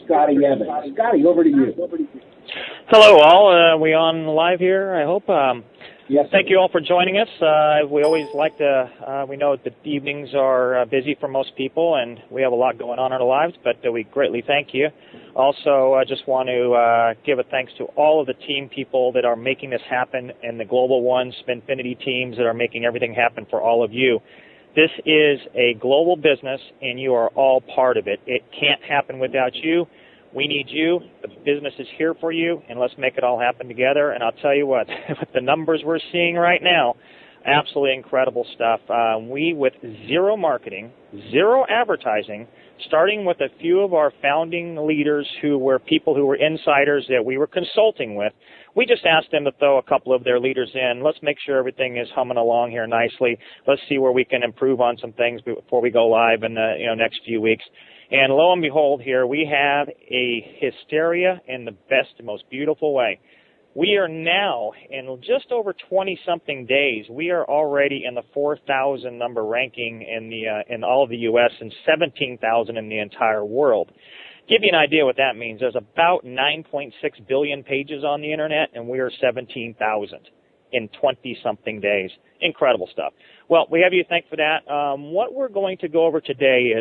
Scotty Evans. Scotty, over to you. Hello, all. Are we on live here, I hope? Yes. Thank you all for joining us. We always like to, we know that the evenings are busy for most people, and we have a lot going on in our lives, but we greatly thank you. Also, I just want to give a thanks to all of the team people that are making this happen and the GlobalOne Spinfinity teams that are making everything happen for all of you. This is a global business, and you are all part of it. It can't happen without you. We need you. The business is here for you, and let's make it all happen together. And I'll tell you what, with the numbers we're seeing right now, absolutely incredible stuff. We, with zero marketing, zero advertising, starting with a few of our founding leaders who were people who were insiders that we were consulting with, we just asked them to throw a couple of their leaders in. Let's make sure everything is humming along here nicely. Let's see where we can improve on some things before we go live in the next few weeks. And lo and behold, here we have a hysteria in the best and most beautiful way. We are now, in just over 20-something days, we are already in the 4,000 number ranking in all of the U.S. and 17,000 in the entire world. Give you an idea what that means. There's about 9.6 billion pages on the Internet, and we are 17,000 in 20-something days. Incredible stuff. Well, we have you to thank for that. What we're going to go over today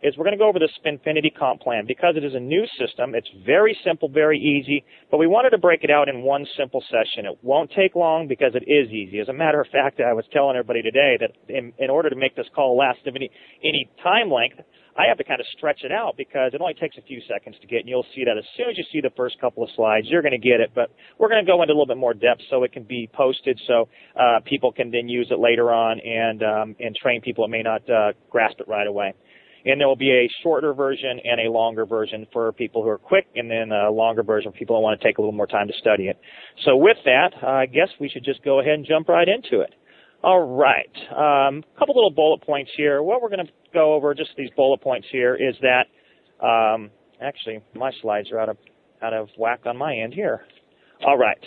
is we're going to go over the Spinfinity comp plan. Because it is a new system, it's very simple, very easy, but we wanted to break it out in one simple session. It won't take long because it is easy. As a matter of fact, I was telling everybody today that in order to make this call last any time length, I have to kind of stretch it out because it only takes a few seconds to get, and you'll see that as soon as you see the first couple of slides, you're going to get it. But we're going to go into a little bit more depth so it can be posted so people can then use it later on and train people that may not grasp it right away. And there will be a shorter version and a longer version for people who are quick, and then a longer version for people who want to take a little more time to study it. So with that, I guess we should just go ahead and jump right into it. All right. A couple little bullet points here. What we're going to go over, just these bullet points here, is that actually my slides are out of whack on my end here. All right.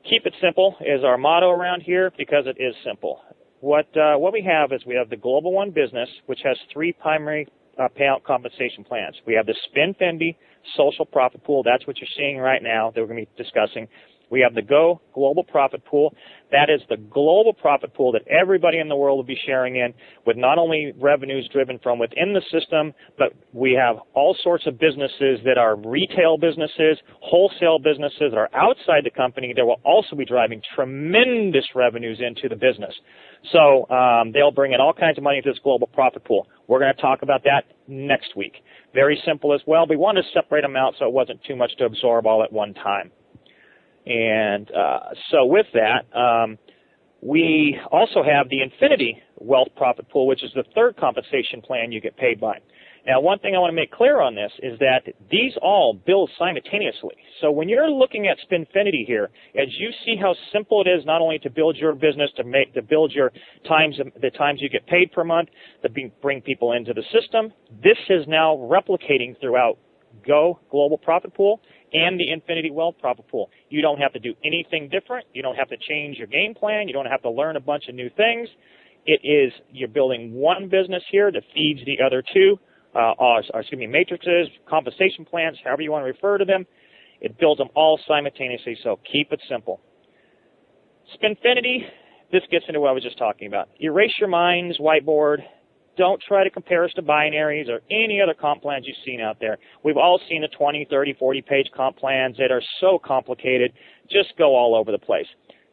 Keep it simple is our motto around here because it is simple. What we have is we have the GlobalOne business, which has three primary payout compensation plans. We have the Spinfinity social profit pool. That's what you're seeing right now that we're going to be discussing. We have the Go Global Profit Pool. That is the global profit pool that everybody in the world will be sharing in, with not only revenues driven from within the system, but we have all sorts of businesses that are retail businesses, wholesale businesses that are outside the company that will also be driving tremendous revenues into the business. So they'll bring in all kinds of money into this global profit pool. We're going to talk about that next week. Very simple as well. We wanted to separate them out so it wasn't too much to absorb all at one time. And so with that, we also have the Infinity Wealth Profit Pool, which is the third compensation plan you get paid by. Now, one thing I want to make clear on this is that these all build simultaneously. So when you're looking at Spinfinity here, as you see how simple it is not only to build your business, to build your the times you get paid per month, to bring people into the system, this is now replicating throughout Go Global Profit Pool and the Infinity Wealth Profit Pool. You don't have to do anything different. You don't have to change your game plan. You don't have to learn a bunch of new things. You're building one business here that feeds the other two, matrices, compensation plans, however you want to refer to them. It builds them all simultaneously, so keep it simple. Spinfinity, this gets into what I was just talking about. Erase your minds, whiteboard. Don't try to compare us to binaries or any other comp plans you've seen out there. We've all seen the 20, 30, 40-page comp plans that are so complicated, just go all over the place.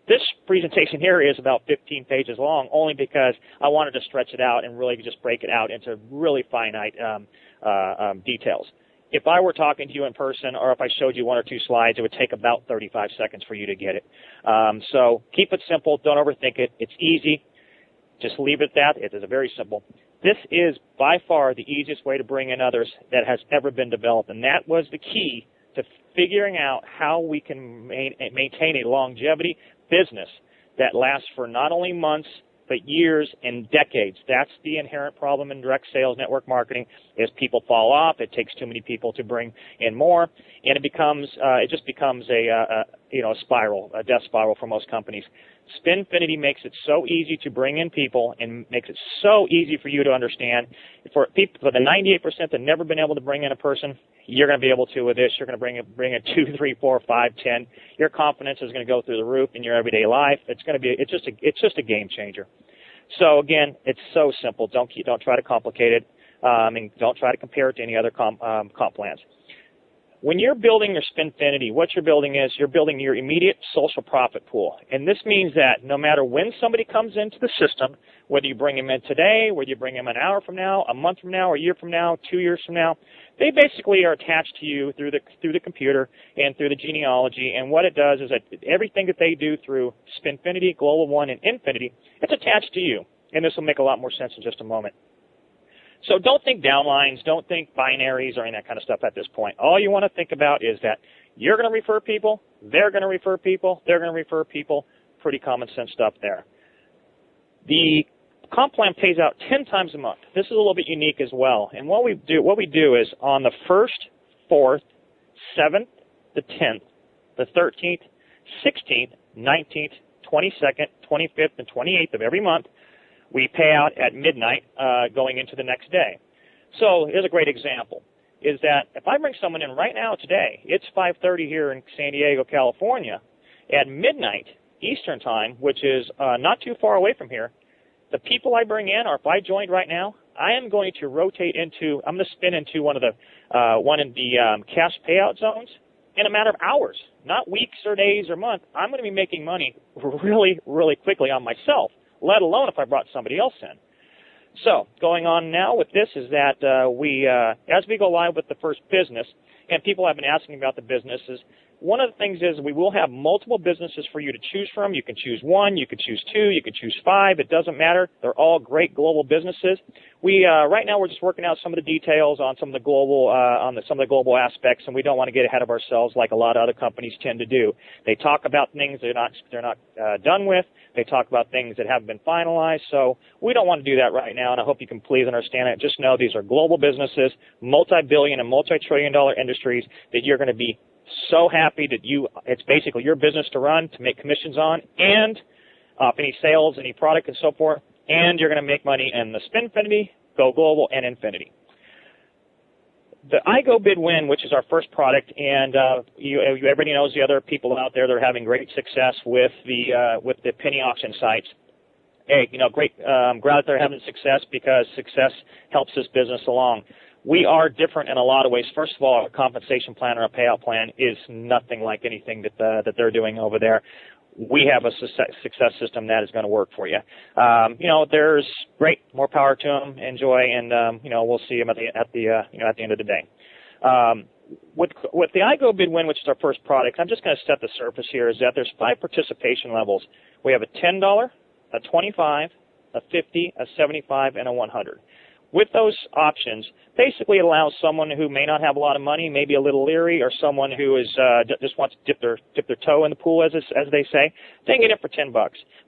This presentation here is about 15 pages long, only because I wanted to stretch it out and really just break it out into really finite details. If I were talking to you in person or if I showed you one or two slides, it would take about 35 seconds for you to get it. So keep it simple. Don't overthink it. It's easy. Just leave it at that. It is very simple. This is by far the easiest way to bring in others that has ever been developed, and that was the key to figuring out how we can maintain a longevity business that lasts for not only months but years and decades. That's the inherent problem in direct sales network marketing, is people fall off. It takes too many people to bring in more, and it just becomes a spiral, a death spiral for most companies. Spinfinity makes it so easy to bring in people and makes it so easy for you to understand. For people, for the 98% that never been able to bring in a person, you're going to be able to with this. You're going to bring in 2, 3, 4, 5, 10. Your confidence is going to go through the roof in your everyday life. It's just a game changer. So again, it's so simple. Don't try to complicate it, and don't try to compare it to any other comp plans. When you're building your Spinfinity, what you're building is you're building your immediate social profit pool. And this means that no matter when somebody comes into the system, whether you bring them in today, whether you bring them an hour from now, a month from now, a year from now, 2 years from now, they basically are attached to you through the computer and through the genealogy. And what it does is that everything that they do through Spinfinity, GlobalOne, and Infinity, it's attached to you. And this will make a lot more sense in just a moment. So don't think downlines, don't think binaries or any of that kind of stuff at this point. All you want to think about is that you're going to refer people, they're going to refer people, they're going to refer people. Pretty common sense stuff there. The comp plan pays out 10 times a month. This is a little bit unique as well. And what we do is on the 1st, 4th, 7th, the 10th, the 13th, 16th, 19th, 22nd, 25th, and 28th of every month, we pay out at midnight going into the next day. So here's a great example, is that if I bring someone in right now today, it's 5:30 here in San Diego, California, at midnight Eastern time, which is not too far away from here, the people I bring in, or if I joined right now, I am going to rotate into, I'm going to spin into one in the cash payout zones in a matter of hours, not weeks or days or months. I'm going to be making money really, really quickly on myself, let alone if I brought somebody else in. So going on now with this is that as we go live with the first business, and people have been asking about the businesses, one of the things is we will have multiple businesses for you to choose from. You can choose 1, you can choose 2, you can choose 5. It doesn't matter. They're all great global businesses. Right now we're just working out some of the details on some of the global aspects, and we don't want to get ahead of ourselves like a lot of other companies tend to do. They talk about things they're not done with. They talk about things that haven't been finalized. So we don't want to do that right now, and I hope you can please understand it. Just know these are global businesses, multi-billion and multi-trillion-dollar industries that you're going to be so happy that it's basically your business to run, to make commissions on, and any sales, any product, and so forth, and you're going to make money in the Spinfinity, Go Global, and Infinity. The iGo Bid Win, which is our first product, and everybody knows the other people out there that are having great success with the penny auction sites. Hey, great. I'm glad that they're having success because success helps this business along. We are different in a lot of ways. First of all, a compensation plan or a payout plan is nothing like anything that they're doing over there. We have a success system that is going to work for you. There's great, more power to them. Enjoy, and we'll see them at the end of the day. With the iGo Bid Win, which is our first product, I'm just going to set the surface here. Is that there's 5 participation levels. We have a $10, a $25, a $50, a $75, and a $100. With those options, basically it allows someone who may not have a lot of money, maybe a little leery, or someone who is just wants to dip their toe in the pool, as they say, they can get it for $10.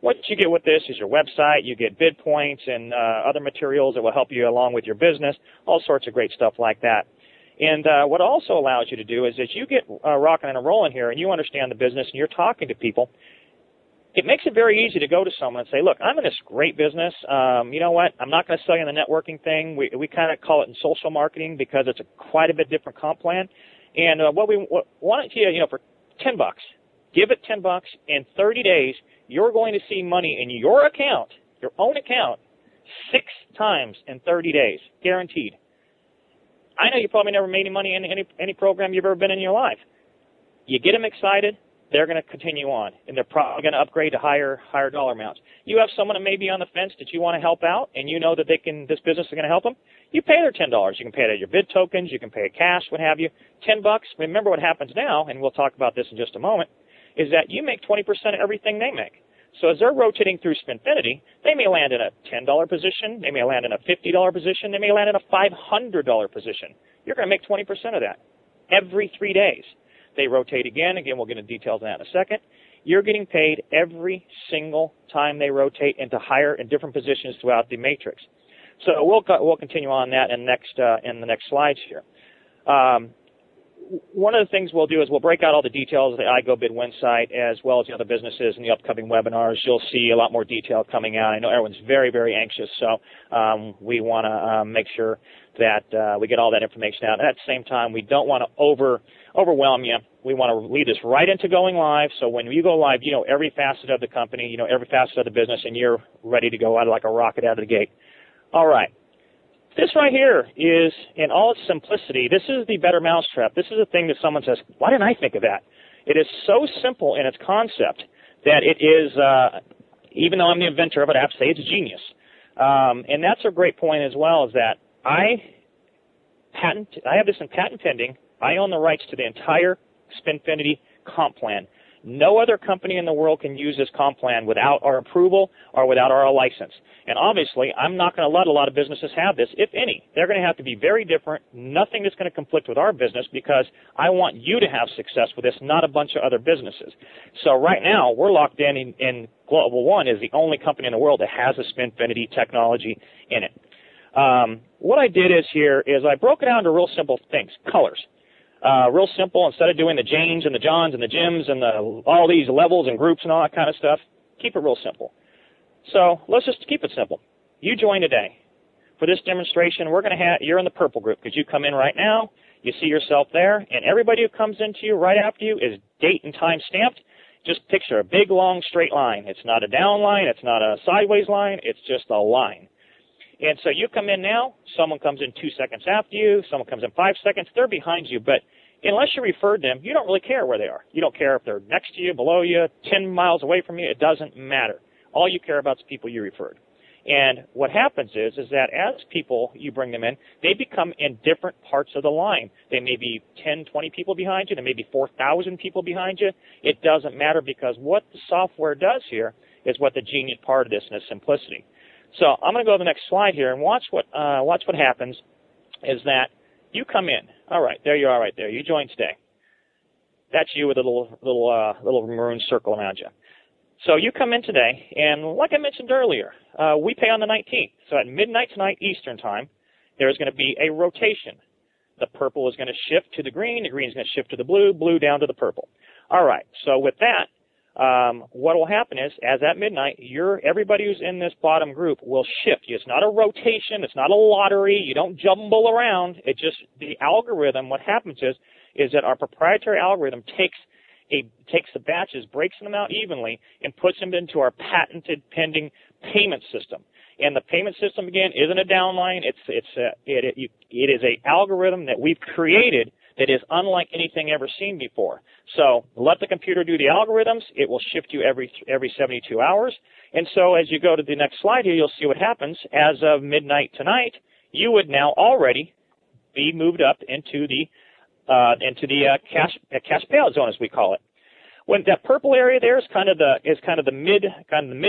What you get with this is your website, you get bid points and other materials that will help you along with your business, all sorts of great stuff like that. And what it also allows you to do is as you get rocking and rolling here and you understand the business and you're talking to people, it makes it very easy to go to someone and say, look, I'm in this great business. You know what? I'm not going to sell you the networking thing. We kind of call it in social marketing because it's quite a bit different comp plan. And what we want to you, for $10, give it $10. In 30 days, you're going to see money in your account, your own account, 6 times in 30 days, guaranteed. I know you probably never made any money in any program you've ever been in your life. You get them excited. They're going to continue on, and they're probably going to upgrade to higher dollar amounts. You have someone that may be on the fence that you want to help out, and you know that this business is going to help them. You pay their $10. You can pay it at your bid tokens. You can pay it cash, what have you. $10. Remember what happens now, and we'll talk about this in just a moment, is that you make 20% of everything they make. So as they're rotating through Spinfinity, they may land in a $10 position. They may land in a $50 position. They may land in a $500 position. You're going to make 20% of that every 3 days. They rotate again. Again, we'll get into details on that in a second. You're getting paid every single time they rotate into higher and different positions throughout the matrix. So we'll continue on that in the next slides here. one of the things we'll do is we'll break out all the details of the iGo Bid Win site as well as the other businesses in the upcoming webinars. You'll see a lot more detail coming out. I know everyone's very, very anxious, so we want to make sure that we get all that information out. And at the same time, we don't want to overwhelm you. We want to lead this right into going live, so when you go live, you know every facet of the company, you know every facet of the business, and you're ready to go out like a rocket out of the gate. All right. This right here is, in all its simplicity, this is the better mousetrap. This is the thing that someone says, why didn't I think of that? It is so simple in its concept that it is, even though I'm the inventor of it, I have to say it's genius. And that's a great point as well, is that I have this in patent pending. I own the rights to the entire Spinfinity comp plan. No other company in the world can use this comp plan without our approval or without our license. And obviously, I'm not going to let a lot of businesses have this, if any. They're going to have to be very different, nothing that's going to conflict with our business, because I want you to have success with this, not a bunch of other businesses. So right now, we're locked in GlobalOne is the only company in the world that has a Spinfinity technology in it. What I did is I broke it down to real simple things, colors. Real simple. Instead of doing the Janes and the Johns and the Jims and all these levels and groups and all that kind of stuff, keep it real simple. So let's just keep it simple. You join today. For this demonstration, you're in the purple group because you come in right now, you see yourself there, and everybody who comes into you right after you is date and time stamped. Just picture a big, long, straight line. It's not a down line. It's not a sideways line. It's just a line. And so you come in now, someone comes in 2 seconds after you, someone comes in 5 seconds, they're behind you, but unless you referred them, you don't really care where they are. You don't care if they're next to you, below you, 10 miles away from you, it doesn't matter. All you care about is people you referred. And what happens is that as people, you bring them in, they become in different parts of the line. They may be 10, 20 people behind you, there may be 4,000 people behind you. It doesn't matter, because what the software does here is what the genius part of this and its simplicity. So I'm going to go to the next slide here and watch what happens is that you come in. All right, there you are right there. You joined today. That's you with a little maroon circle around you. So you come in today, and like I mentioned earlier, we pay on the 19th. So at midnight tonight Eastern time, there's going to be a rotation. The purple is going to shift to the green is going to shift to the blue, blue down to the purple. All right, so with that, what will happen is, as at midnight, everybody who's in this bottom group will shift. It's not a rotation. It's not a lottery. You don't jumble around. It just, the algorithm, what happens is that our proprietary algorithm takes the batches, breaks them out evenly, and puts them into our patented pending payment system. And the payment system, again, isn't a downline. It is a algorithm that we've created that is unlike anything ever seen before. So let the computer do the algorithms. It will shift you every 72 hours. And so as you go to the next slide here, you'll see what happens. As of midnight tonight, you would now already be moved up into the cash payout zone, as we call it. When that purple area there is kind of the mid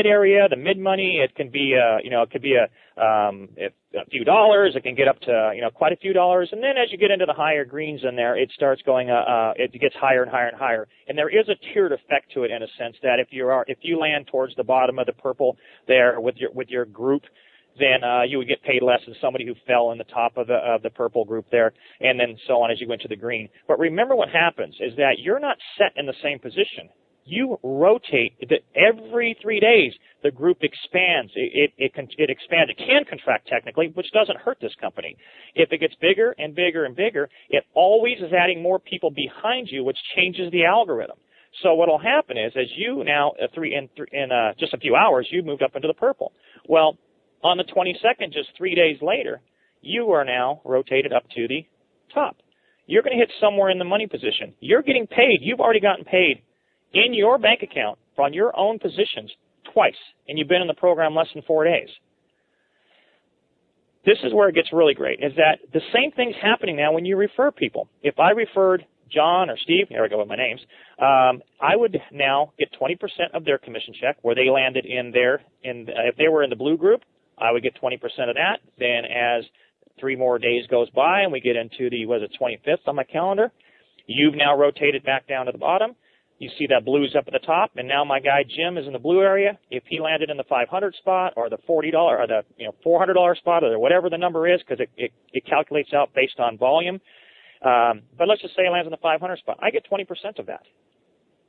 area, the mid money. It can be a few dollars. It can get up to quite a few dollars, and then as you get into the higher greens in there, it starts going. It gets higher and higher and higher. And there is a tiered effect to it in a sense that if you land towards the bottom of the purple there with your group, then you would get paid less than somebody who fell in the top of the purple group there, and then so on as you go into the green. But remember what happens is that you're not set in the same position. You rotate. Every 3 days, the group expands. It expands. It can contract technically, which doesn't hurt this company. If it gets bigger and bigger and bigger, it always is adding more people behind you, which changes the algorithm. So what will happen is, as you now, in just a few hours, you've moved up into the purple. Well, on the 22nd, just 3 days later, you are now rotated up to the top. You're going to hit somewhere in the money position. You're getting paid. You've already gotten paid in your bank account from your own positions twice, and you've been in the program less than 4 days. This is where it gets really great, is that the same thing's happening now when you refer people. If I referred John or Steve, here I go with my names, I would now get 20% of their commission check where they landed if they were in the blue group, I would get 20% of that. Then as 3 more days goes by and we get into the 25th on my calendar, you've now rotated back down to the bottom. You see that blue's up at the top, and now my guy Jim is in the blue area. If he landed in the 500 spot or the $40 or the $400 spot or whatever the number is, because it calculates out based on volume, But let's just say it lands in the 500 spot. I get 20% of that.